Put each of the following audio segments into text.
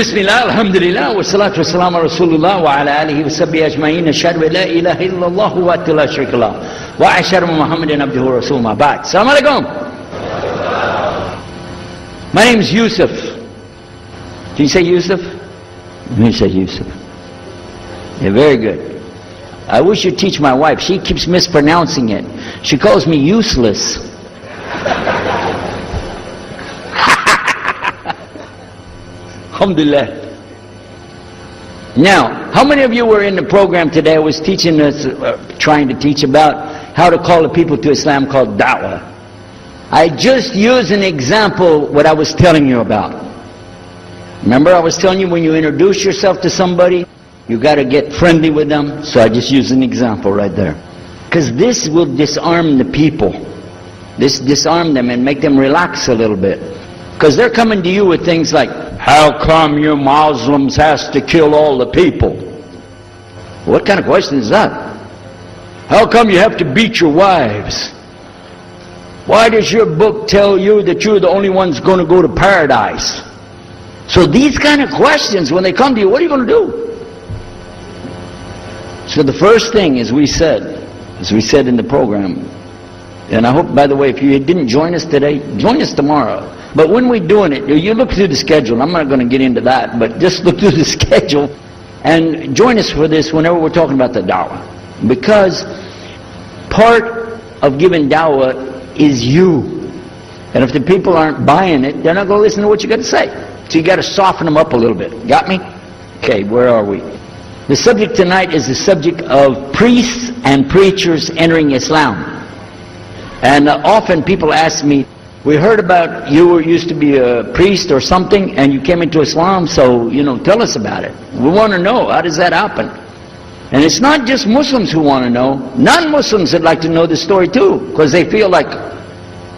Bismillah, alhamdulillah, wa salatu wa salam ala Rasulullah wa ala alihi wa sahbihi ajma'in, ashhadu an la ilaha illallah wa la sharika lah, wa ashhadu Muhammadan abduhu wa rasuluhu ma ba'd. Assalamu alaikum. My name is Yusuf. Can you say Yusuf? You say Yusuf. Yeah, very good. I wish you'd teach my wife. She keeps mispronouncing it. She calls me useless. Alhamdulillah. Now, how many of you were in the program today? I was teaching us, trying to teach about how to call the people to Islam called Dawah. I just used an example what I was telling you about. Remember I was telling you when you introduce yourself to somebody, you got to get friendly with them. So I just used an example right there. Because this will disarm the people. This disarm them and make them relax a little bit. Because they're coming to you with things like, how come you Muslims has to kill all the people? What kind of question is that? How come you have to beat your wives? Why does your book tell you that you're the only ones going to go to paradise? So these kind of questions, when they come to you, what are you going to do? So the first thing, as we said in the program, and I hope, by the way, if you didn't join us today, join us tomorrow. But when we're doing it, you look through the schedule. I'm not going to get into that, but just look through the schedule and join us for this whenever we're talking about the dawah. Because part of giving dawah is you. And if the people aren't buying it, they're not going to listen to what you got to say. So you got to soften them up a little bit. Got me? Okay, where are we? The subject tonight is the subject of priests and preachers entering Islam. And often people ask me, we heard about you used to be a priest or something and you came into Islam, so, tell us about it. We want to know, how does that happen? And it's not just Muslims who want to know. Non-Muslims would like to know the story too, because they feel like,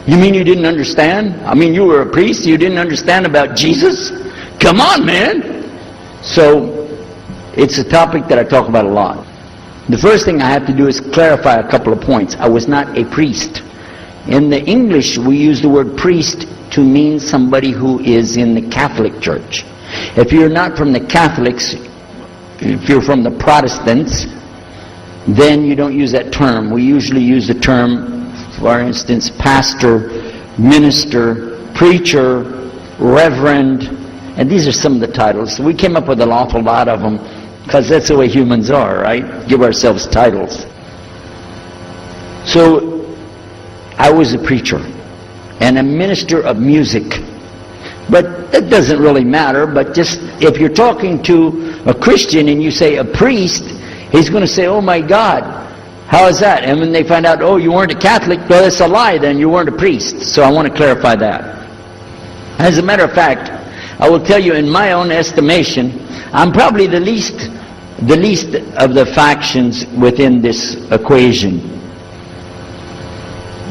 you mean you didn't understand? I mean, you were a priest, you didn't understand about Jesus? Come on, man! So, it's a topic that I talk about a lot. The first thing I have to do is clarify a couple of points. I was not a priest. In the English, we use the word priest to mean somebody who is in the Catholic Church. If you're not from the Catholics, if you're from the Protestants, then you don't use that term. We usually use the term, for instance, pastor, minister, preacher, reverend, and these are some of the titles. We came up with an awful lot of them because that's the way humans are, right? Give ourselves titles. So, I was a preacher and a minister of music. But that doesn't really matter, but just if you're talking to a Christian and you say a priest, he's going to say, oh my God, how is that? And when they find out, oh, you weren't a Catholic, well, that's a lie then, you weren't a priest. So I want to clarify that. As a matter of fact, I will tell you in my own estimation, I'm probably the least of the factions within this equation.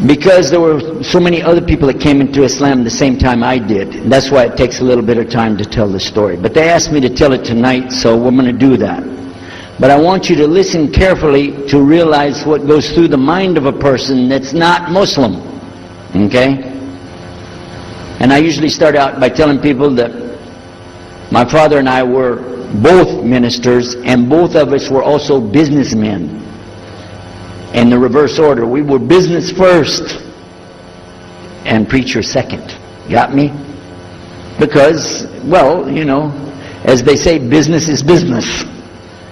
Because there were so many other people that came into Islam the same time I did. And that's why it takes a little bit of time to tell the story. But they asked me to tell it tonight, so we're going to do that. But I want you to listen carefully to realize what goes through the mind of a person that's not Muslim. Okay? And I usually start out by telling people that my father and I were both ministers, and both of us were also businessmen. In the reverse order. We were business first and preacher second. Got me? Because, well, as they say, business is business.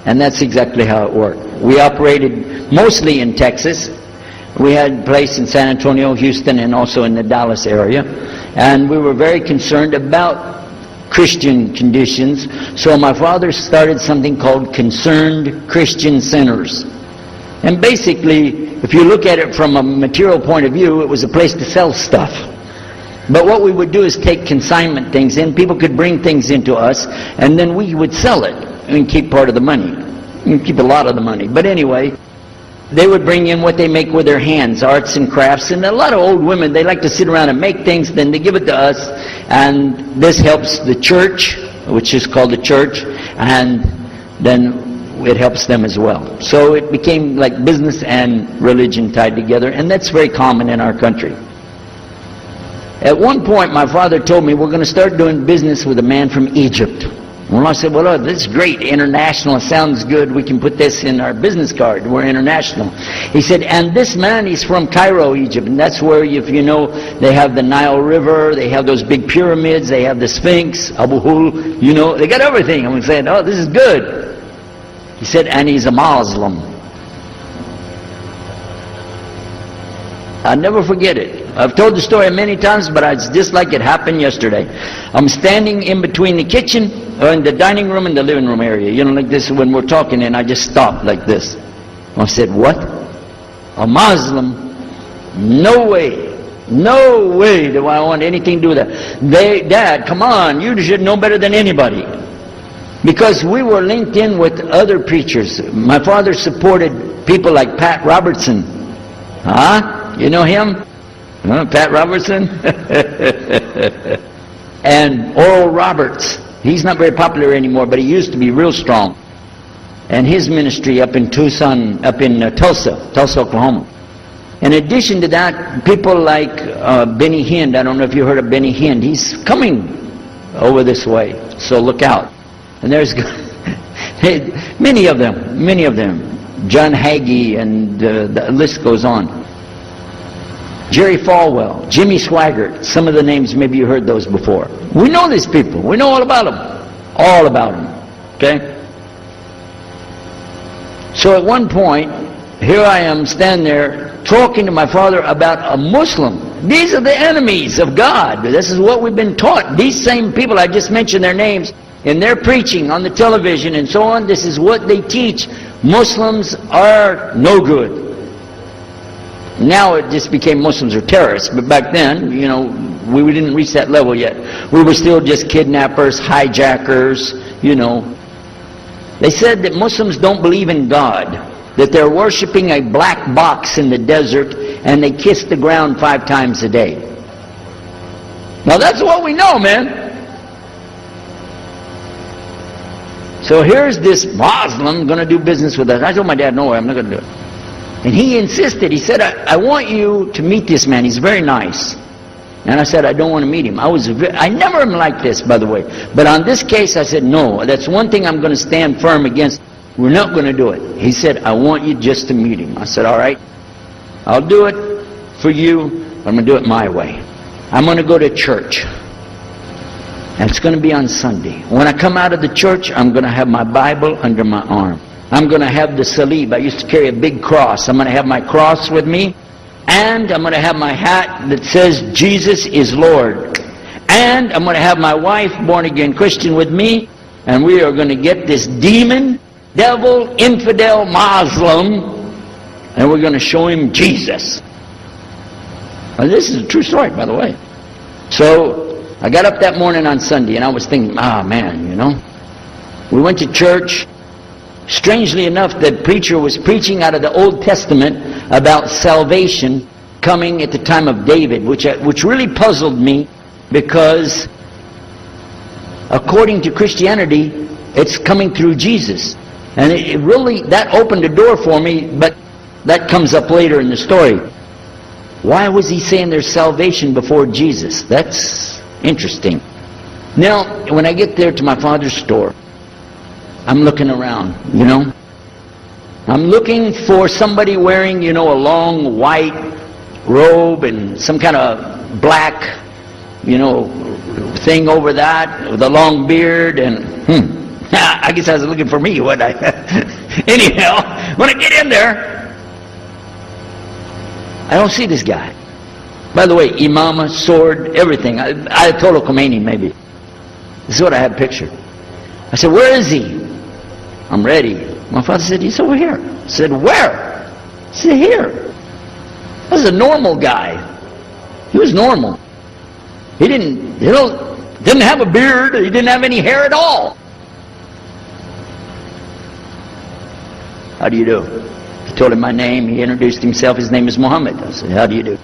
And that's exactly how it worked. We operated mostly in Texas. We had a place in San Antonio, Houston, and also in the Dallas area. And we were very concerned about Christian conditions. So my father started something called Concerned Christian Centers. And basically, if you look at it from a material point of view, it was a place to sell stuff. But what we would do is take consignment things in. People could bring things into us, and then we would sell it and keep part of the money. And keep a lot of the money. But anyway, they would bring in what they make with their hands, arts and crafts. And a lot of old women, they like to sit around and make things, then they give it to us. And this helps the church, which is called the church, and then it helps them as well. So it became like business and religion tied together, and that's very common in our country. At one point, my father told me, we're going to start doing business with a man from Egypt. Mullah said, well, this is great, international, sounds good, we can put this in our business card, we're international. He said, and this man, he's from Cairo, Egypt, and that's where, if you know, they have the Nile River, they have those big pyramids, they have the Sphinx, Abu Hul, you know, they got everything. I'm saying, oh, this is good. He said, and he's a Muslim. I'll never forget it. I've told the story many times, but it's just like it happened yesterday. I'm standing in between the kitchen, in the dining room and the living room area. You know, like this when we're talking, and I just stopped like this. I said, what? A Muslim? No way. No way do I want anything to do with that. Dad, come on, you should know better than anybody. Because we were linked in with other preachers. My father supported people like Pat Robertson. Huh? You know him? Pat Robertson? And Oral Roberts. He's not very popular anymore, but he used to be real strong. And his ministry up in Tucson, up in Tulsa, Oklahoma. In addition to that, people like Benny Hinn. I don't know if you heard of Benny Hinn. He's coming over this way, so look out. And there's many of them. John Hagee, and the list goes on. Jerry Falwell, Jimmy Swaggart, some of the names, maybe you heard those before. We know these people. We know all about them. All about them. Okay? So at one point, here I am standing there talking to my father about a Muslim. These are the enemies of God. This is what we've been taught. These same people, I just mentioned their names, in their preaching on the television and so on, this is what they teach. Muslims are no good. Now it just became Muslims are terrorists, but back then, you know, we didn't reach that level yet. We were still just kidnappers, hijackers, you know. They said that Muslims don't believe in God, that they're worshiping a black box in the desert, and they kiss the ground 5 times a day. Now that's what we know, man. So here's this Muslim going to do business with us. I told my dad, no way, I'm not going to do it. And he insisted. He said, I want you to meet this man. He's very nice. And I said, I don't want to meet him. I never am like this, by the way. But on this case, I said, no, that's one thing I'm going to stand firm against. We're not going to do it. He said, I want you just to meet him. I said, all right, I'll do it for you. I'm going to do it my way. I'm going to go to church. And it's going to be on Sunday. When I come out of the church, I'm going to have my Bible under my arm. I'm going to have the salib. I used to carry a big cross. I'm going to have my cross with me. And I'm going to have my hat that says Jesus is Lord. And I'm going to have my wife, born again Christian, with me. And we are going to get this demon, devil, infidel, Muslim, and we're going to show him Jesus. Now, this is a true story, by the way. So I got up that morning on Sunday and I was thinking, man, you know. We went to church. Strangely enough, the preacher was preaching out of the Old Testament about salvation coming at the time of David, which really puzzled me, because according to Christianity, it's coming through Jesus. And it really, that opened the door for me, but that comes up later in the story. Why was he saying there's salvation before Jesus? That's interesting. Now, when I get there to my father's store, I'm looking around, you know. I'm looking for somebody wearing, you know, a long white robe and some kind of black, you know, thing over that with a long beard, and I guess I was looking for me, wasn't I? Anyhow, when I get in there, I don't see this guy. By the way, imama, sword, everything. Ayatollah Khomeini, maybe. This is what I had pictured. I said, where is he? I'm ready. My father said, he's over here. I said, where? He said, here. This is a normal guy. He was normal. He didn't have a beard. He didn't have any hair at all. How do you do? I told him my name. He introduced himself. His name is Muhammad. I said, how do you do?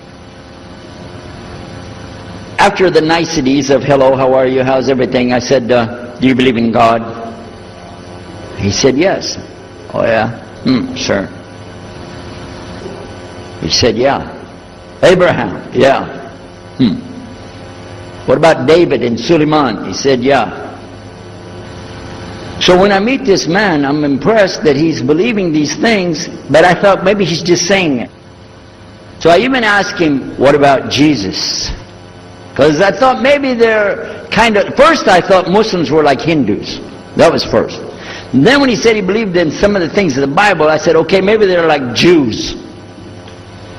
After the niceties of hello, how are you, how's everything, I said, do you believe in God? He said, yes. Oh, yeah? Sure. He said, yeah. Abraham? Yeah. What about David and Suleiman? He said, yeah. So when I meet this man, I'm impressed that he's believing these things, but I thought maybe he's just saying it. So I even asked him, what about Jesus? Because I thought maybe they're kind of, first I thought Muslims were like Hindus. That was first. And then when he said he believed in some of the things of the Bible, I said, okay, maybe they're like Jews.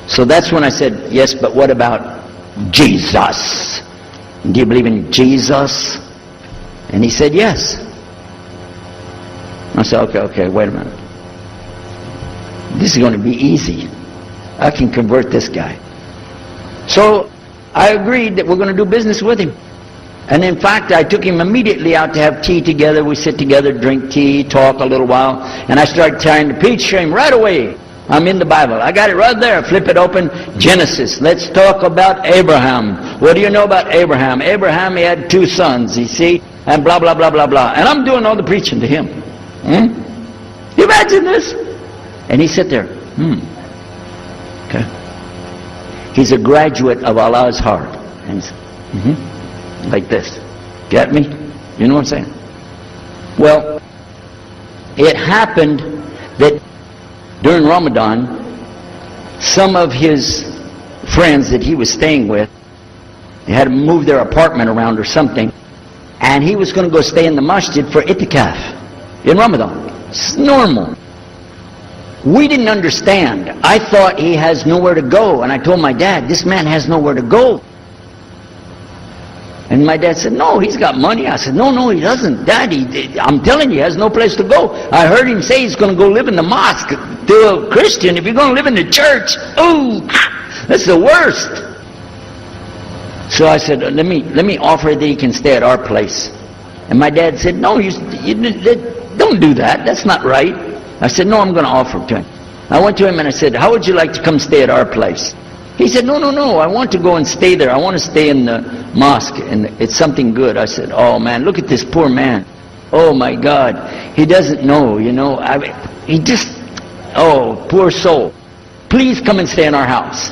So that's when I said, yes, but what about Jesus? Do you believe in Jesus? And he said, yes. I said, okay, wait a minute. This is going to be easy. I can convert this guy. So I agreed that we're going to do business with him. And in fact, I took him immediately out to have tea together. We sit together, drink tea, talk a little while. And I started trying to preach to him right away. I'm in the Bible. I got it right there. Flip it open. Genesis. Let's talk about Abraham. What do you know about Abraham? Abraham, he had 2 sons, you see? And blah, blah, blah, blah, blah. And I'm doing all the preaching to him. You imagine this? And he sat there. Okay. He's a graduate of Allah's heart. And he's, like this. Get me? You know what I'm saying? Well, it happened that during Ramadan, some of his friends that he was staying with, they had to move their apartment around or something, and he was going to go stay in the masjid for itikaf in Ramadan. It's normal. We didn't understand. I thought he has nowhere to go, and I told my dad, this man has nowhere to go. And my dad said, no, he's got money. I said, no, he doesn't. Daddy, I'm telling you, he has no place to go. I heard him say he's going to go live in the mosque. To a Christian, if you're going to live in the church, ooh, that's the worst. So I said, let me offer that he can stay at our place. And my dad said, no, you don't do that. That's not right. I said, no, I'm going to offer it to him. I went to him and I said, how would you like to come stay at our place? He said, no, I want to go and stay there. I want to stay in the mosque, and it's something good. I said, oh man, look at this poor man. Oh my God. He doesn't know, you know. He just, oh, poor soul. Please come and stay in our house.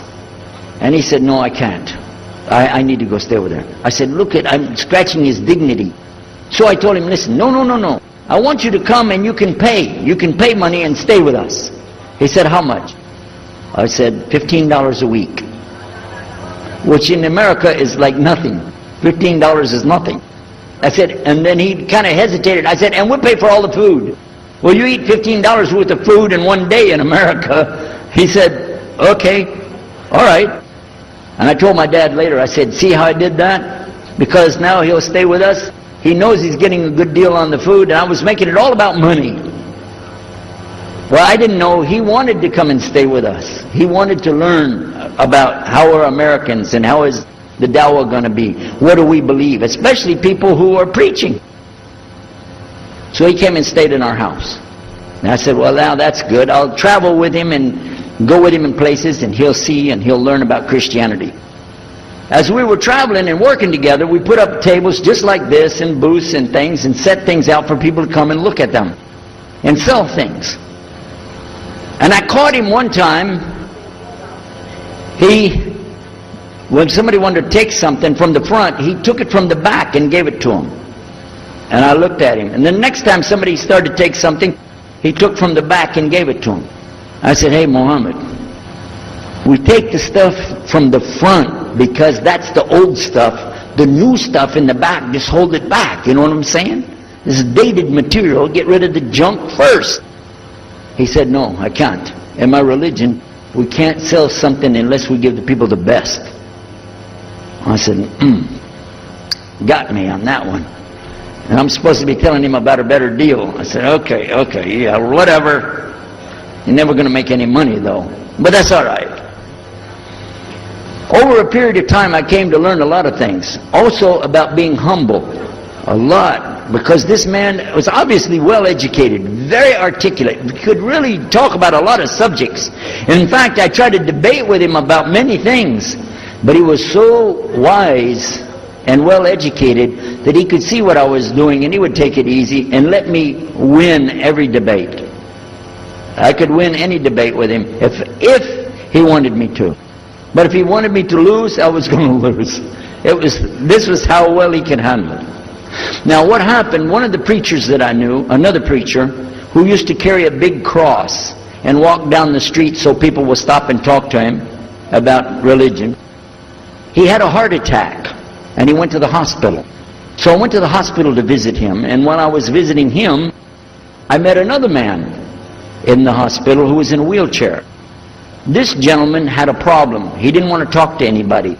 And he said, no, I can't. I need to go stay with her. I said, look, I'm scratching his dignity. So I told him, listen, no. I want you to come and you can pay. You can pay money and stay with us. He said, how much? I said, $15 a week. Which in America is like nothing. $15 is nothing. I said, and then he kind of hesitated. I said, and we'll pay for all the food. Well, you eat $15 worth of food in one day in America. He said, okay, all right. And I told my dad later, I said, see how I did that? Because now he'll stay with us. He knows he's getting a good deal on the food, and I was making it all about money. Well, I didn't know he wanted to come and stay with us. He wanted to learn about how we're Americans and how is the Dawah going to be. What do we believe? Especially people who are preaching. So he came and stayed in our house. And I said, well, now that's good. I'll travel with him and go with him in places, and he'll see and he'll learn about Christianity. As we were traveling and working together, we put up tables just like this and booths and things and set things out for people to come and look at them and sell things. And I caught him one time. When somebody wanted to take something from the front, he took it from the back and gave it to him. And I looked at him. And the next time somebody started to take something, he took from the back and gave it to him. I said, hey, Muhammad, we take the stuff from the front because that's the old stuff. The new stuff in the back, just hold it back. You know what I'm saying? This is dated material. Get rid of the junk first. He said, no, I can't. In my religion, we can't sell something unless we give the people the best. I said, got me on that one. And I'm supposed to be telling him about a better deal. I said, okay, yeah, whatever. You're never going to make any money, though. But that's all right. Over a period of time, I came to learn a lot of things. Also about being humble. A lot. Because this man was obviously well educated, very articulate, could really talk about a lot of subjects. And in fact, I tried to debate with him about many things, but he was so wise and well educated that he could see what I was doing and he would take it easy and let me win every debate. I could win any debate with him if he wanted me to. But if he wanted me to lose, I was going to lose. This was how well he could handle it. Now what happened, one of the preachers that I knew, another preacher, who used to carry a big cross and walk down the street so people would stop and talk to him about religion, he had a heart attack and he went to the hospital. So I went to the hospital to visit him, and when I was visiting him, I met another man in the hospital who was in a wheelchair. This gentleman had a problem. He didn't want to talk to anybody.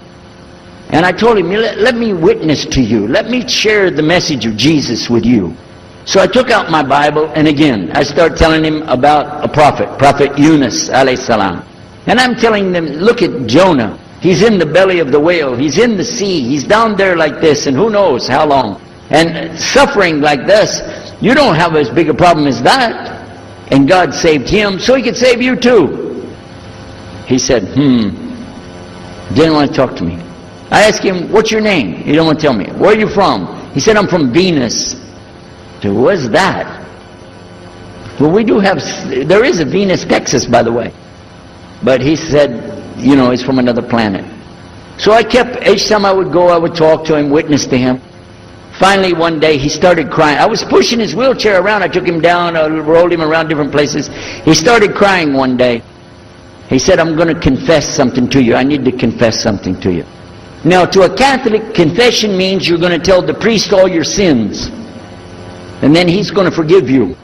And I told him, let me witness to you. Let me share the message of Jesus with you. So I took out my Bible, and again, I started telling him about a prophet, Prophet Yunus alayhi salam. And I'm telling them, look at Jonah. He's in the belly of the whale. He's in the sea. He's down there like this, and who knows how long. And suffering like this, you don't have as big a problem as that. And God saved him, so he could save you too. He said, didn't want to talk to me. I asked him, what's your name? He didn't want to tell me. Where are you from? He said, I'm from Venus. I said, what's that? Well, we do have, there is a Venus, Texas, by the way. But he said, you know, he's from another planet. So I kept, each time I would go, I would talk to him, witness to him. Finally, one day, he started crying. I was pushing his wheelchair around. I took him down, I rolled him around different places. He started crying one day. He said, I'm going to confess something to you. I need to confess something to you. Now, to a Catholic, confession means you're going to tell the priest all your sins. And then he's going to forgive you.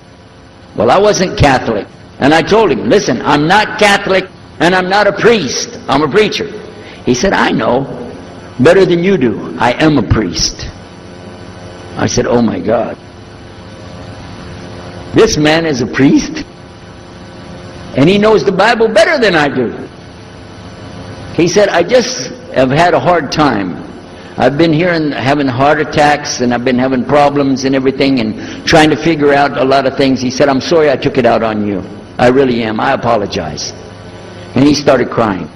Well, I wasn't Catholic. And I told him, listen, I'm not Catholic and I'm not a priest. I'm a preacher. He said, I know. Better than you do. I am a priest. I said, oh my God. This man is a priest? And he knows the Bible better than I do. He said, I just have had a hard time. I've been here and having heart attacks, and I've been having problems and everything, and trying to figure out a lot of things. He said, I'm sorry I took it out on you. I really am. I apologize. And he started crying.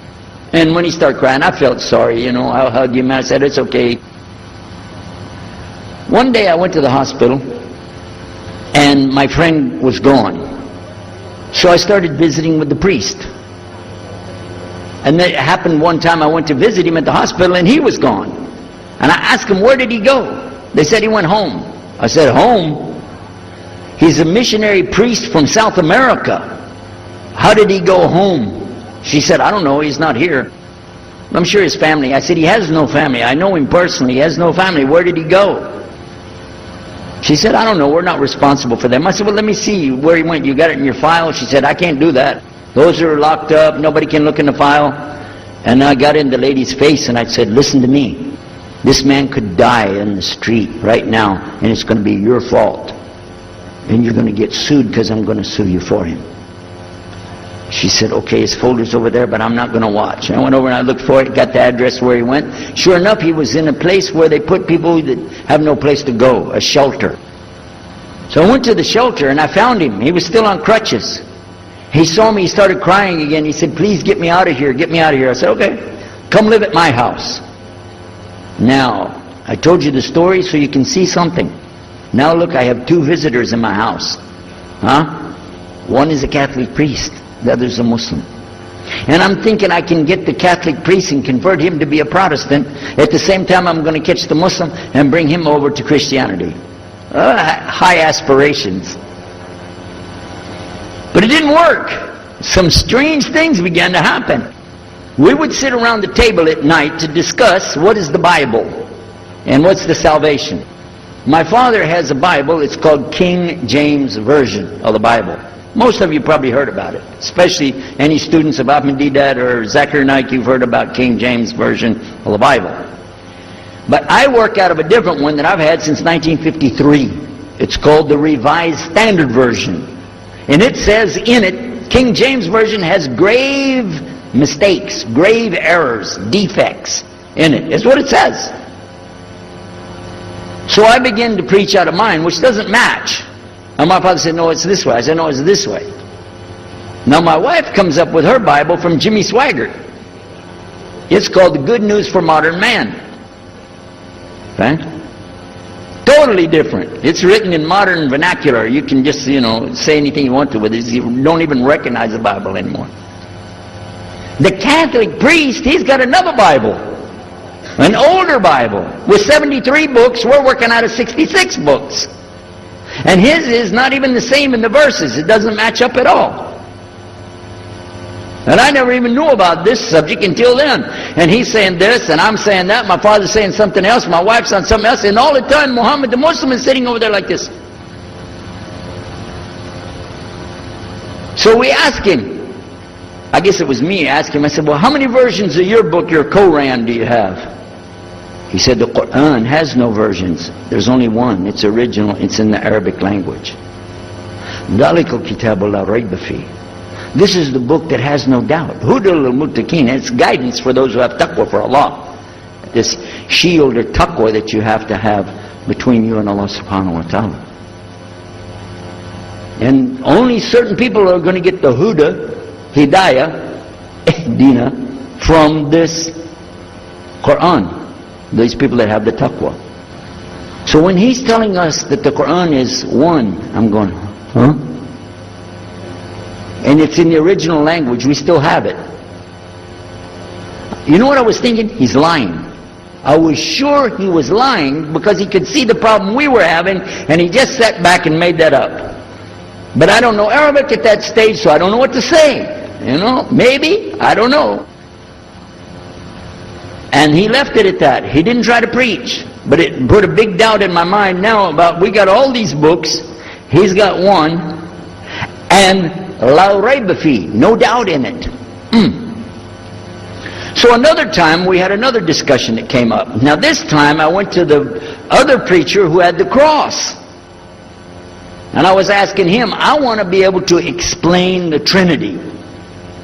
And when he started crying, I felt sorry, you know. I hugged him and I said, it's okay. One day I went to the hospital, and my friend was gone. So I started visiting with the priest. And that happened one time. I went to visit him at the hospital, and he was gone. And I asked him, where did he go? They said he went home. I said, home? He's a missionary priest from South America. How did he go home? She said, I don't know, he's not here. I'm sure his family. I said, he has no family. I know him personally. He has no family. Where did he go? She said, I don't know. We're not responsible for them. I said, well, let me see where he went. You got it in your file? She said, I can't do that. Those are locked up. Nobody can look in the file. And I got in the lady's face and I said, listen to me. This man could die in the street right now, and it's going to be your fault. And you're going to get sued because I'm going to sue you for him. She said, okay, his folder's over there, but I'm not going to watch. And I went over and I looked for it, got the address where he went. Sure enough, he was in a place where they put people that have no place to go, a shelter. So I went to the shelter and I found him. He was still on crutches. He saw me, he started crying again. He said, please get me out of here, get me out of here. I said, okay, come live at my house. Now, I told you the story so you can see something. Now look, I have 2 visitors in my house. One is a Catholic priest. The other is a Muslim. And I'm thinking I can get the Catholic priest and convert him to be a Protestant. At the same time, I'm going to catch the Muslim and bring him over to Christianity. High aspirations. But it didn't work. Some strange things began to happen. We would sit around the table at night to discuss what is the Bible and what's the salvation. My father has a Bible. It's called King James Version of the Bible. Most of you probably heard about it, especially any students of Ahmadiyyat or Zakir Naik. You've heard about King James Version of the Bible. But I work out of a different one that I've had since 1953. It's called the Revised Standard Version. And it says in it, King James Version has grave mistakes, grave errors, defects in it. It's what it says. So I began to preach out of mine, which doesn't match. And my father said, no, it's this way. I said, no, it's this way. Now my wife comes up with her Bible from Jimmy Swaggart. It's called The Good News for Modern Man. Okay? Totally different. It's written in modern vernacular. You can just, say anything you want to with it. You don't even recognize the Bible anymore. The Catholic priest, he's got another Bible. An older Bible with 73 books. We're working out of 66 books. And his is not even the same in the verses. It doesn't match up at all. And I never even knew about this subject until then. And he's saying this, and I'm saying that. My father's saying something else. My wife's on something else. And all the time, Muhammad the Muslim is sitting over there like this. So we asked him. I guess it was me. I asked him. I said, well, how many versions of your book, your Quran, do you have? He said, the Quran has no versions. There's only one. It's original. It's in the Arabic language. ذَلِكَ الْكِتَابُ لَا رَيْبَ فِيهِ. This is the book that has no doubt. Huda lil-muttaqin. It's guidance for those who have taqwa for Allah. This shield or taqwa that you have to have between you and Allah subhanahu wa ta'ala. And only certain people are going to get the huda, hidayah, ihdina, from this Quran. These people that have the taqwa. So when he's telling us that the Quran is one, I'm going, huh? And it's in the original language, we still have it. You know what I was thinking? He's lying. I was sure he was lying because he could see the problem we were having, and he just sat back and made that up. But I don't know Arabic at that stage, so I don't know what to say. You know, maybe, I don't know. And he left it at that. He didn't try to preach. But it put a big doubt in my mind now about, we got all these books, he's got one, and La rayba fi, no doubt in it. So another time we had another discussion that came up. Now this time I went to the other preacher who had the cross. And I was asking him, I want to be able to explain the Trinity.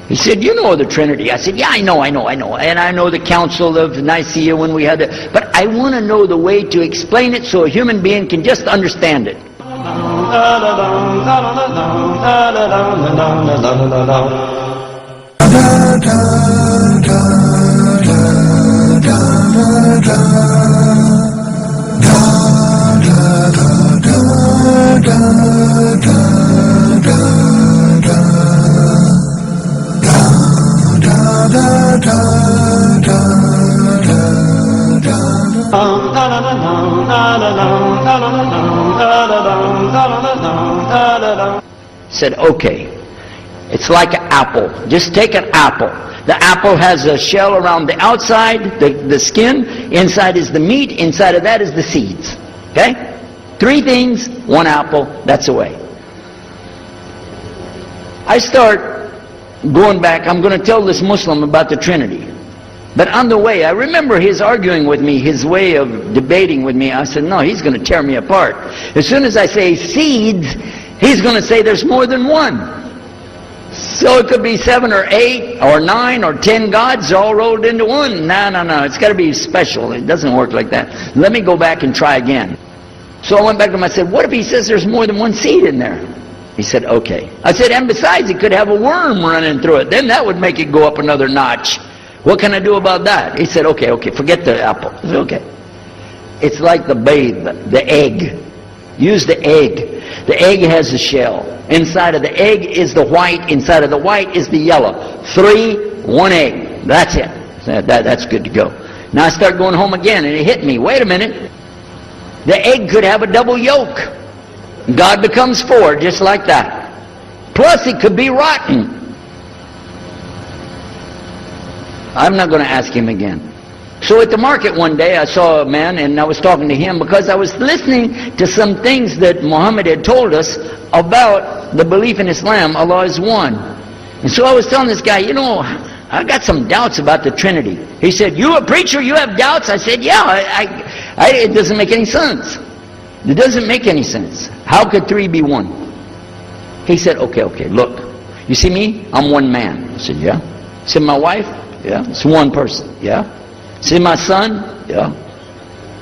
He said, you know the Trinity. I said, yeah, I know. And I know the Council of Nicaea when we had it. But I want to know the way to explain it so a human being can just understand it. Said, okay, it's like an apple. Just take an apple. The apple has a shell around the outside, the skin. Inside is the meat. Inside of that is the seeds. Okay? 3 things, 1 apple. That's the way. I start going back. I'm going to tell this Muslim about the Trinity. But on the way, I remember his arguing with me, his way of debating with me. I said, no, he's going to tear me apart. As soon as I say seeds, he's going to say there's more than one. So it could be 7 or 8 or 9 or 10 gods all rolled into one. No. It's got to be special. It doesn't work like that. Let me go back and try again. So I went back to him. I said, what if he says there's more than one seed in there? He said, okay. I said, and besides, it could have a worm running through it. Then that would make it go up another notch. What can I do about that? He said, okay, forget the apple. I said, okay. It's like the babe, the egg. Use the egg. The egg has a shell. Inside of the egg is the white. Inside of the white is the yellow. 3, 1 egg. That's it. That's good to go. Now I start going home again, and it hit me. Wait a minute. The egg could have a double yolk. God becomes 4, just like that. Plus it could be rotten. I'm not going to ask him again. So at the market one day I saw a man, and I was talking to him because I was listening to some things that Muhammad had told us about the belief in Islam. Allah is one. And so I was telling this guy, you know, I got some doubts about the Trinity. He said, you a preacher, you have doubts? I said, yeah, it doesn't make any sense. It doesn't make any sense. How could 3 be 1? He said, okay, look. You see me? I'm one man. I said, yeah. He said, my wife? Yeah. It's one person. Yeah. See my son? Yeah.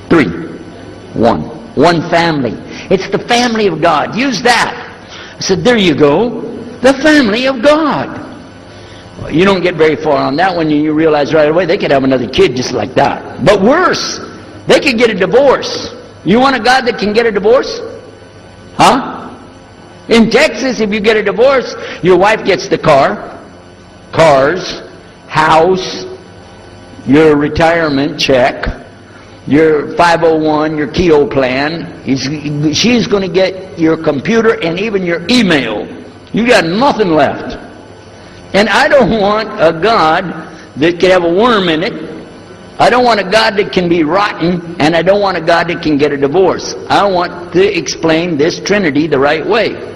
3. 1. One family. It's the family of God. Use that. I said, there you go. The family of God. Well, you don't get very far on that one, and you realize right away they could have another kid just like that. But worse, they could get a divorce. You want a God that can get a divorce? Huh? In Texas, if you get a divorce, your wife gets the car, cars, house, your retirement check, your 501, your keto plan. She's going to get your computer and even your email. You got nothing left. And I don't want a God that can have a worm in it. I don't want a God that can be rotten, and I don't want a God that can get a divorce. I want to explain this Trinity the right way.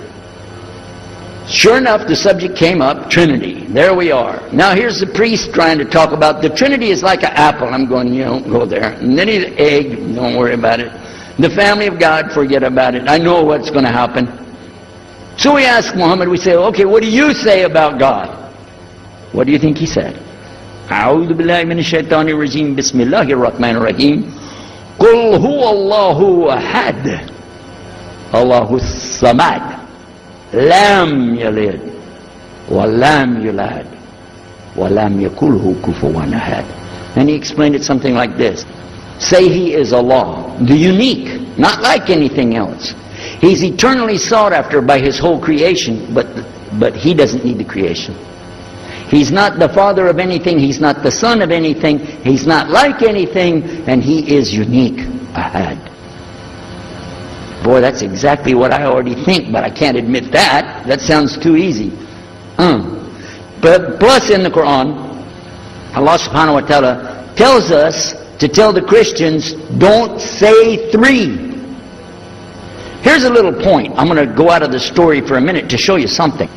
Sure enough, the subject came up, Trinity. There we are. Now here's the priest trying to talk about the Trinity is like an apple. I'm going, you don't go there. And then he's egg, don't worry about it. The family of God, forget about it. I know what's going to happen. So we ask Muhammad, we say, okay, what do you say about God? What do you think he said? أعوذ بالله من الشيطان الرجيم بسم الله الرحمن الرحيم قل هو الله أحد الله الصمد لم يلد ولم يولد ولم يكن له كفوا أحد. And he explained it something like this. Say he is Allah, the unique, not like anything else. He's eternally sought after by his whole creation, but he doesn't need the creation. He's not the father of anything, he's not the son of anything, he's not like anything, and he is unique. Ahad. Boy, that's exactly what I already think, but I can't admit that. That sounds too easy. But plus in the Quran, Allah subhanahu wa ta'ala tells us to tell the Christians, don't say three. Here's a little point. I'm going to go out of the story for a minute to show you something.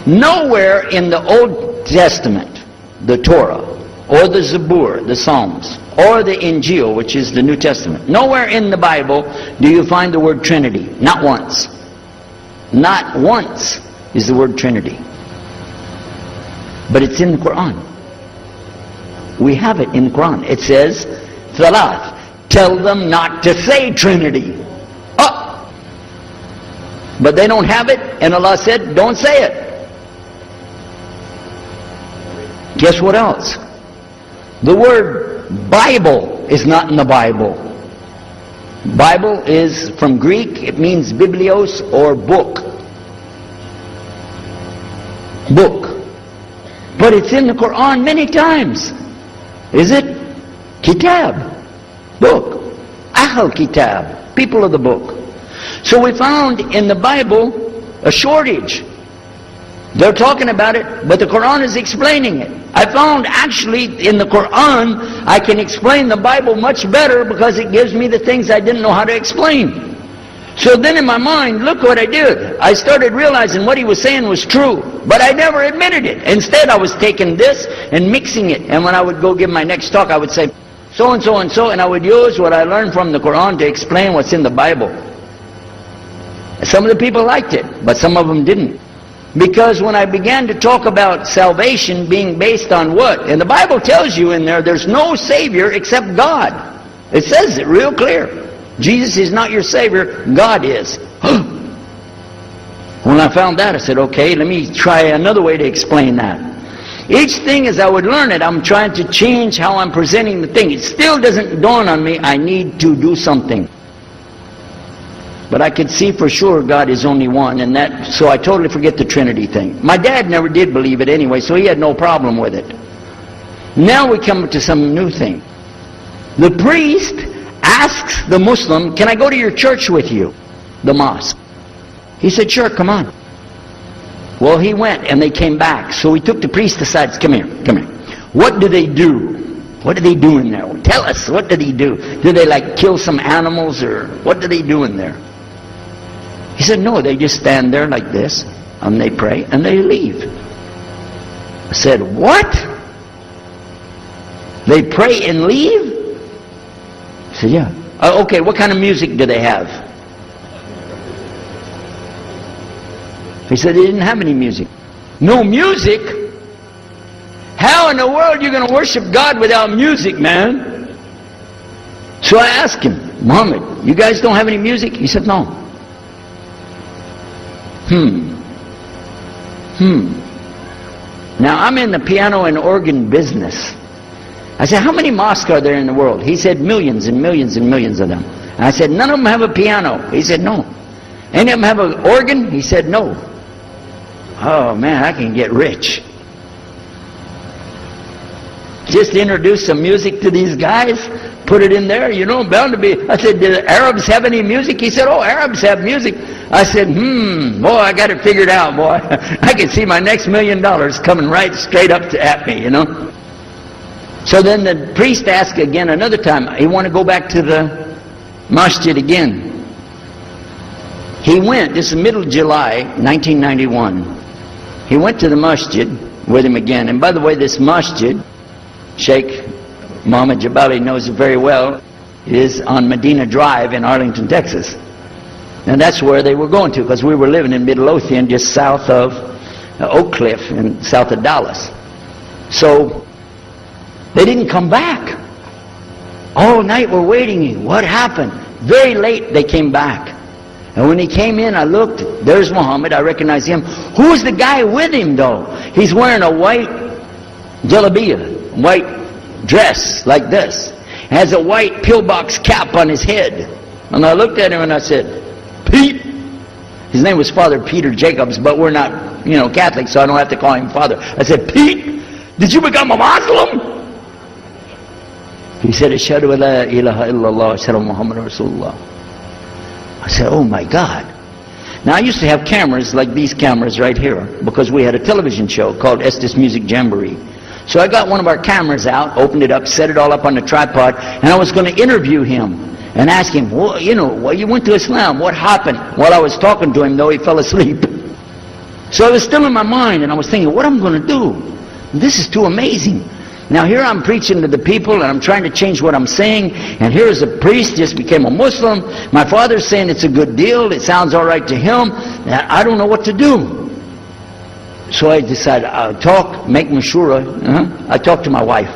Nowhere in the Old Testament, the Torah, or the Zabur, the Psalms, or the Injil, which is the New Testament, nowhere in the Bible do you find the word Trinity. Not once. Not once is the word Trinity. But it's in the Quran. We have it in the Quran. It says, Thalath, tell them not to say Trinity. But they don't have it, and Allah said, don't say it. Guess what else? The word Bible is not in the Bible. Bible is from Greek, it means biblios or book. Book. But it's in the Quran many times. Is it? Kitab. Book. Ahl Kitab. People of the book. So we found in the Bible a shortage. They're talking about it, but the Quran is explaining it. I found actually in the Quran, I can explain the Bible much better because it gives me the things I didn't know how to explain. So then in my mind, look what I did. I started realizing what he was saying was true, but I never admitted it. Instead, I was taking this and mixing it. And when I would go give my next talk, I would say, so and so and so, and I would use what I learned from the Quran to explain what's in the Bible. Some of the people liked it, but some of them didn't. Because when I began to talk about salvation being based on what? And the Bible tells you in there, there's no Savior except God. It says it real clear. Jesus is not your Savior, God is. When I found that, I said, okay, let me try another way to explain that. Each thing as I would learn it, I'm trying to change how I'm presenting the thing. It still doesn't dawn on me, I need to do something. But I could see for sure God is only one, and that, so I totally forget the Trinity thing. My dad never did believe it anyway, so he had no problem with it. Now we come to some new thing. The priest asks the Muslim, can I go to your church with you? The mosque. He said, sure, come on. Well, he went, and they came back. So he took the priest aside, come here, come here. What do they do? What do they do in there? Tell us, what do they do? Do they like kill some animals, or what do they do in there? He said, no, they just stand there like this, and they pray, and they leave. I said, what? They pray and leave? I said, yeah. Okay, what kind of music do they have? He said, they didn't have any music. No music? How in the world are you going to worship God without music, man? So I asked him, Muhammad, you guys don't have any music? He said, no. Now I'm in the piano and organ business. I said, how many mosques are there in the world? He said, millions and millions and millions of them. And I said, none of them have a piano. He said, no. Any of them have an organ? He said, no. Oh man, I can get rich. just introduce some music to these guys, put it in there, you know, bound to be. I said, do the Arabs have any music? He said, oh, Arabs have music. I said, boy, I got it figured out, boy. I can see my next $1 million coming right straight up at me, you know. So then the priest asked again another time, he wanted to go back to the masjid again. He went, this is middle of July, 1991. He went to the masjid with him again. And by the way, this masjid, Sheikh Mohammed Jabali knows it very well, is on Medina Drive in Arlington, Texas. And that's where they were going to, because we were living in Midlothian, just south of Oak Cliff and south of Dallas. So they didn't come back. All night we're waiting. What happened? Very late they came back. And when he came in, I looked, there's Muhammad, I recognize him. Who's the guy with him though? He's wearing a white jalabiyah, white dress like this. Has a white pillbox cap on his head. And I looked at him and I said, Pete. His name was Father Peter Jacobs, but we're not, you know, Catholic, so I don't have to call him Father. I said, Pete, did you become a Muslim? He said, Ashhadu an la ilaha illallah, Ashhadu Muhammad Rasulullah. I said, oh my God. Now I used to have cameras like these cameras right here, because we had a television show called Estes Music Jamboree. So I got one of our cameras out, opened it up, set it all up on the tripod, and I was going to interview him and ask him, well, you know, well, you went to Islam, what happened? While I was talking to him, though, he fell asleep. So it was still in my mind, and I was thinking, what am I going to do? This is too amazing. Now here I'm preaching to the people, and I'm trying to change what I'm saying, and here's a priest, just became a Muslim. My father's saying it's a good deal, it sounds all right to him, and I don't know what to do. So I decided, I'll talk, make mashura. I talked to my wife.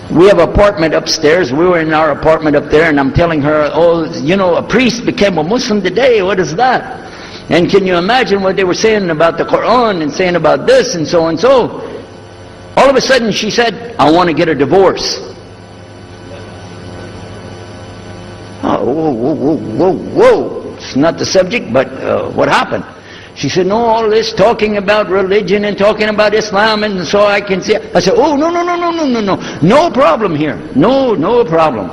We have an apartment upstairs. We were in our apartment up there, and I'm telling her, oh, you know, a priest became a Muslim today. What is that? And can you imagine what they were saying about the Quran and saying about this and so and so? All of a sudden she said, I want to get a divorce. Oh, whoa. It's not the subject, but what happened? She said, no, all this talking about religion and talking about Islam, and so I can see. I said, oh, no. No problem here. No problem.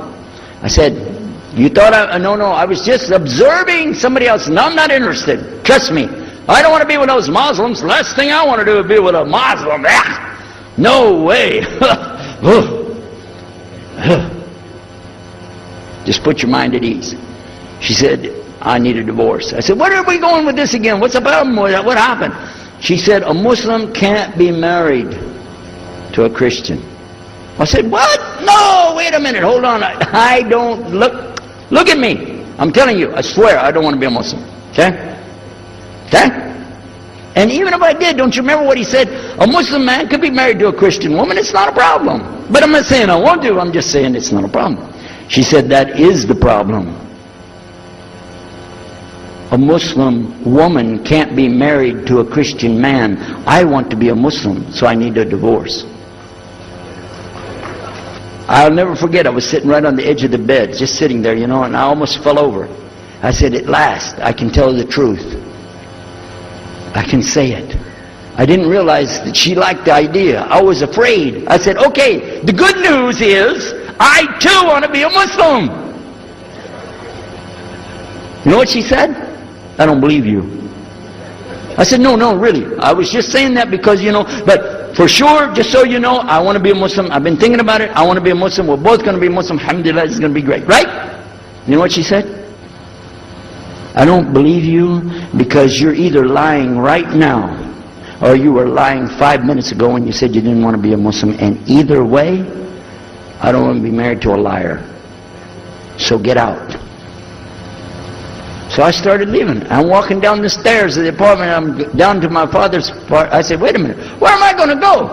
I said, you thought no, I was just observing somebody else. No, I'm not interested. Trust me. I don't want to be with those Muslims. Last thing I want to do is be with a Muslim. No way. Just put your mind at ease. She said, I need a divorce. I said, where are we going with this again? What's the problem with that? What happened? She said, a Muslim can't be married to a Christian. I said, what? No, wait a minute, hold on. I don't, look at me. I'm telling you, I swear I don't want to be a Muslim. Okay? Okay? And even if I did, don't you remember what he said? A Muslim man could be married to a Christian woman, it's not a problem. But I'm not saying I won't do, I'm just saying it's not a problem. She said, that is the problem. A Muslim woman can't be married to a Christian man. I want to be a Muslim, so I need a divorce. I'll never forget, I was sitting right on the edge of the bed, just sitting there, you know, and I almost fell over. I said, at last, I can tell the truth. I can say it. I didn't realize that she liked the idea. I was afraid. I said, okay, the good news is, I too want to be a Muslim. You know what she said? I don't believe you. I said, no, really. I was just saying that because, you know, but for sure, just so you know, I want to be a Muslim. I've been thinking about it. I want to be a Muslim. We're both going to be Muslim. Alhamdulillah, it's going to be great. Right? You know what she said? I don't believe you because you're either lying right now or you were lying 5 minutes ago when you said you didn't want to be a Muslim. And either way, I don't want to be married to a liar. So get out. So I started leaving. I'm walking down the stairs of the apartment. I'm down to my father's part. I said, wait a minute, where am I going to go?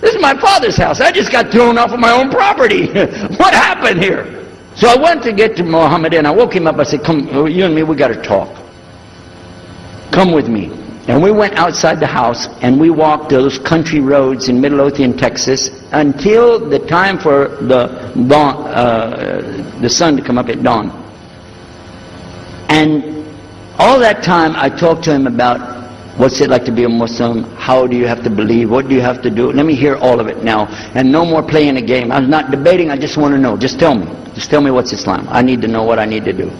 This is my father's house. I just got thrown off of my own property. What happened here? So I went to get to Muhammad and I woke him up. I said, come, you and me, we got to talk. Come with me. And we went outside the house and we walked those country roads in Midlothian, Texas until the time for the sun to come up at dawn. And all that time I talked to him about What's it like to be a Muslim? How do you have to believe? What do you have to do? Let me hear all of it now. And no more playing a game. I'm not debating, I just want to know. Just tell me. Just tell me what's Islam. I need to know what I need to do.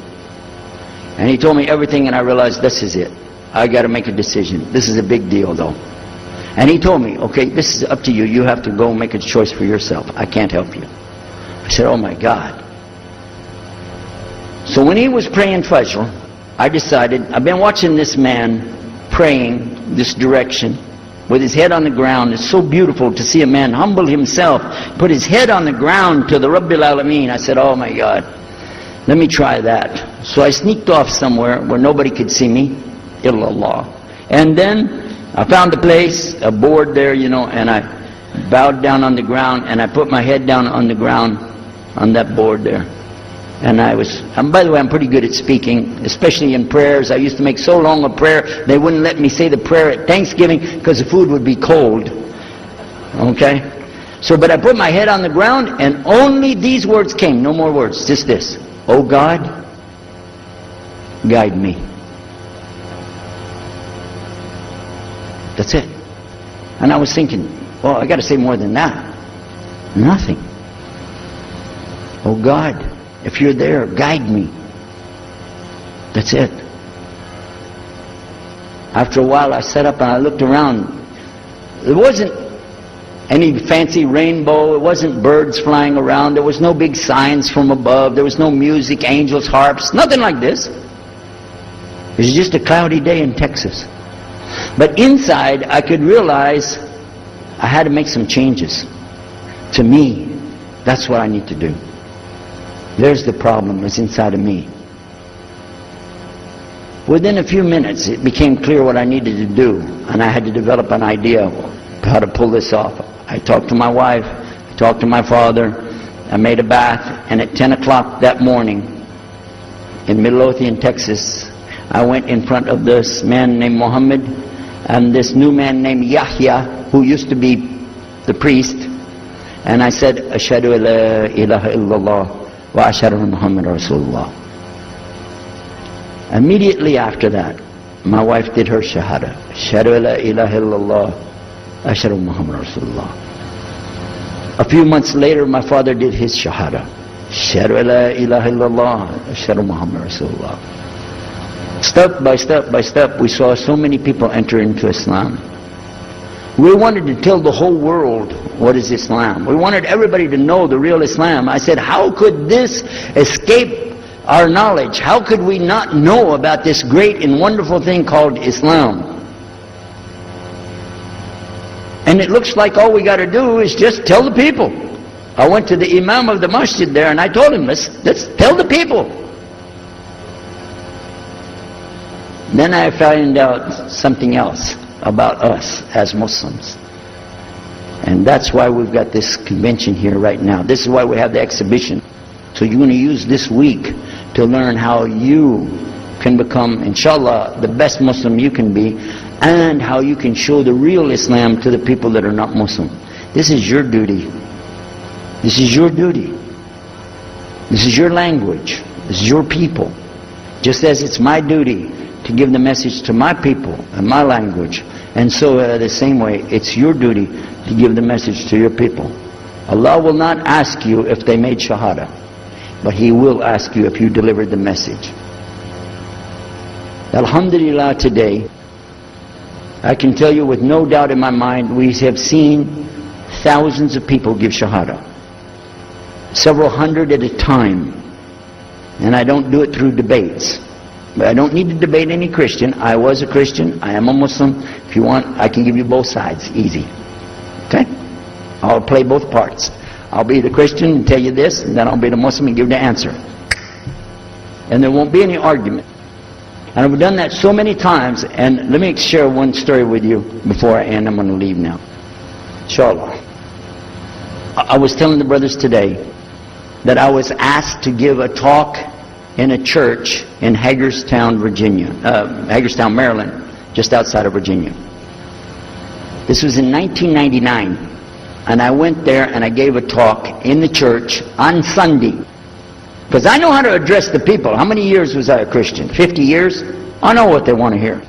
And he told me everything, and I realized this is it. I got to make a decision. This is a big deal though. And he told me, okay, this is up to you. You have to go make a choice for yourself. I can't help you. I said, oh my God. So when he was praying Fajr, I decided, I've been watching this man praying this direction with his head on the ground. It's so beautiful to see a man humble himself, put his head on the ground to the Rabbil Alameen. I said, oh my God, let me try that. So I sneaked off somewhere where nobody could see me, illallah. And then I found a place, a board there, you know, and I bowed down on the ground, and I put my head down on the ground on that board there. And by the way, I'm pretty good at speaking, especially in prayers. I used to make so long a prayer, they wouldn't let me say the prayer at Thanksgiving because the food would be cold. Okay? So, but I put my head on the ground, and only these words came, no more words, just this. Oh God, guide me. That's it. And I was thinking, well, I got to say more than that. Nothing. Oh God, if you're there, guide me. That's it. After a while I sat up and I looked around. There wasn't any fancy rainbow. It wasn't birds flying around. There was no big signs from above. There was no music, angels, harps, nothing like this. It was just a cloudy day in Texas. But inside I could realize I had to make some changes. To me, that's what I need to do. There's the problem, it's inside of me. Within a few minutes it became clear what I needed to do, and I had to develop an idea of how to pull this off. I talked to my wife, I talked to my father, I made a bath, and at 10 o'clock that morning in Midlothian, Texas, I went in front of this man named Muhammad and this new man named Yahya, who used to be the priest, and I said, Ashhadu la ilaha illallah wa ashhadu anna Muhammad Rasulullah. Immediately after that, my wife did her shahada. Ashhadu la ilaha illallah, ashhadu anna Muhammad Rasulullah. A few months later, my father did his shahada. Ashhadu la ilaha illallah, ashhadu anna Muhammad Rasulullah. Step by step by step, we saw so many people enter into Islam. We wanted to tell the whole world what is Islam. We wanted everybody to know the real Islam. I said, how could this escape our knowledge? How could we not know about this great and wonderful thing called Islam? And it looks like all we got to do is just tell the people. I went to the imam of the masjid there and I told him, let's tell the people. Then I found out something else about us as Muslims. And that's why we've got this convention here right now. This is why we have the exhibition. So you're going to use this week to learn how you can become, inshallah, the best Muslim you can be, and how you can show the real Islam to the people that are not Muslim. This is your duty. This is your duty. This is your language. This is your people. Just as it's my duty to give the message to my people and my language, and so the same way it's your duty to give the message to your people. Allah will not ask you if they made shahada, but He will ask you if you delivered the message. Alhamdulillah, today I can tell you with no doubt in my mind, we have seen thousands of people give shahada, several hundred at a time. And I don't do it through debates. But I don't need to debate any Christian. I was a Christian, I am a Muslim. If you want, I can give you both sides, easy. Okay? I'll play both parts. I'll be the Christian and tell you this, and then I'll be the Muslim and give the answer. And there won't be any argument. And I've done that so many times, and let me share one story with you before I end. I'm going to leave now. Inshallah. I was telling the brothers today that I was asked to give a talk in a church in Hagerstown, Maryland, just outside of Virginia. This was in 1999, and I went there and I gave a talk in the church on Sunday, because I know how to address the people. How many years was I a Christian? 50 years? I know what they want to hear.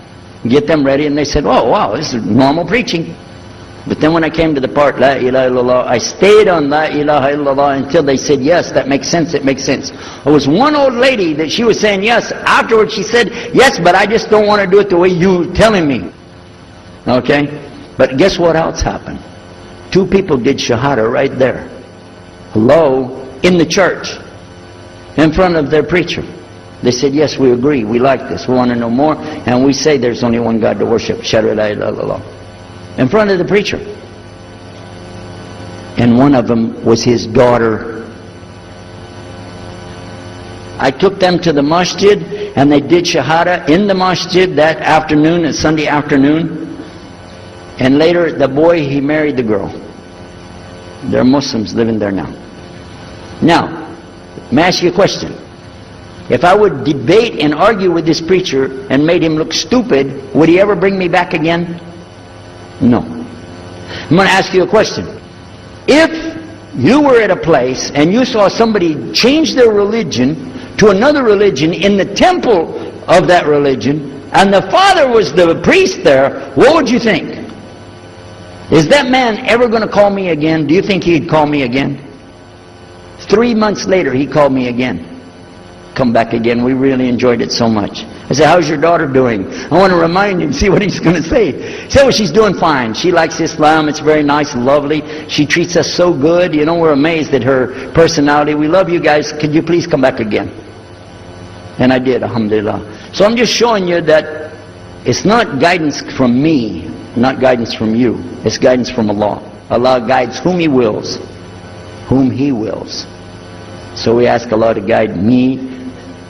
get them ready, and they said, oh wow, this is normal preaching. But then when I came to the part, La ilaha illallah, I stayed on La ilaha illallah until they said, yes, that makes sense, it makes sense. There was one old lady that she was saying yes. Afterwards she said, yes, but I just don't want to do it the way you're telling me. Okay? But guess what else happened? 2 people did shahada right there. Hello? In the church. In front of their preacher. They said, yes, we agree, we like this, we want to know more, and we say there's only one God to worship. Shahadu la ilaha illallah. In front of the preacher. And one of them was his daughter. I took them to the masjid and they did shahada in the masjid that afternoon, a Sunday afternoon. And later the boy, he married the girl. They're Muslims living there now. Now, may I ask you a question? If I would debate and argue with this preacher and made him look stupid, would he ever bring me back again? No. I'm going to ask you a question. If you were at a place and you saw somebody change their religion to another religion in the temple of that religion, and the father was the priest there, what would you think? Is that man ever going to call me again? Do you think he'd call me again? 3 months later, he called me again. Come back again. We really enjoyed it so much. I said, how's your daughter doing? I want to remind him, see what he's going to say. He said, well, she's doing fine. She likes Islam. It's very nice and lovely. She treats us so good. You know, we're amazed at her personality. We love you guys. Could you please come back again? And I did, alhamdulillah. So I'm just showing you that it's not guidance from me, not guidance from you. It's guidance from Allah. Allah guides whom He wills. Whom He wills. So we ask Allah to guide me,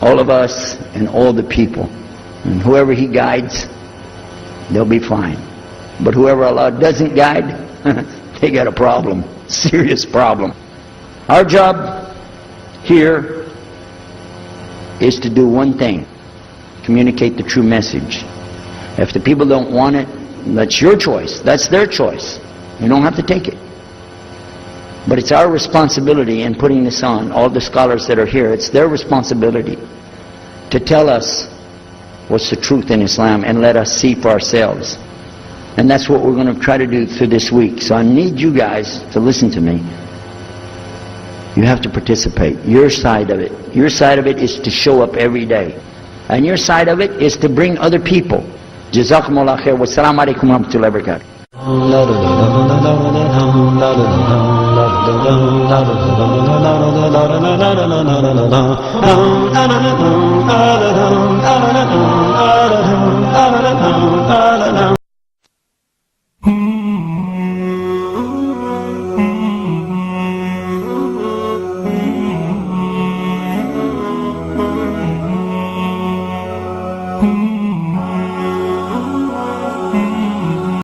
all of us, and all the people. And whoever He guides, they'll be fine. But whoever Allah doesn't guide, they got a problem. Serious problem. Our job here is to do one thing. Communicate the true message. If the people don't want it, that's your choice. That's their choice. You don't have to take it. But it's our responsibility in putting this on, all the scholars that are here, it's their responsibility to tell us what's the truth in Islam and let us see for ourselves. And that's what we're going to try to do through this week. So I need you guys to listen to me. You have to participate. Your side of it. Your side of it is to show up every day. And your side of it is to bring other people. Jazakumullah khair. Wassalamu alaikum wa rahmatullahi wa barakatuh.